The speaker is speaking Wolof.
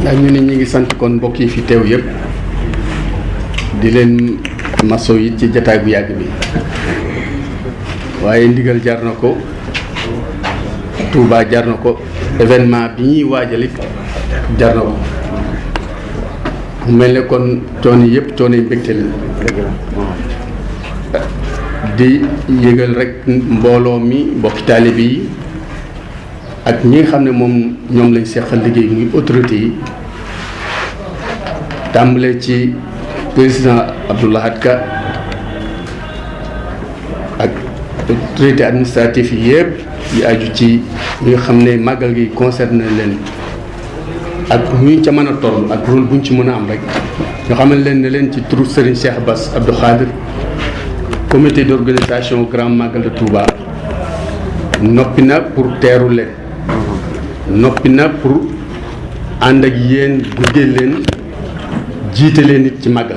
ndax ñu ne ñi ngi sant kon mbokk yi fi teew yëpp di leen maso yi ci jataay bu yàgg bi waaye ndigal jar na ko Touba jar na ko événement bi ñuy waajalit jar na ko mu mel ne kon coono yëpp coono yi mbégte la di yëgal rek mbooloo mi mbokki taalibe yi ak ñi nga xam ne moom ñoom lañ seqal liggéey muy autorité yi tàmbale ci président Abdou Lahad Ka ak autorité administrative yi yëpp yi aju ci ñi nga xam ne màggal gi concerné leen ak ñu ca mën a toll ak rôle bu ñu ci mën a am rek ñoo xamal leen ne leen ci turu Serigne Cheikh Bass Abdou Khadir comité d'organisation grand magal de Touba noppi na pour teeru leen noppi na pour ànd ak yéen gunge leen jiite leen nit ci magal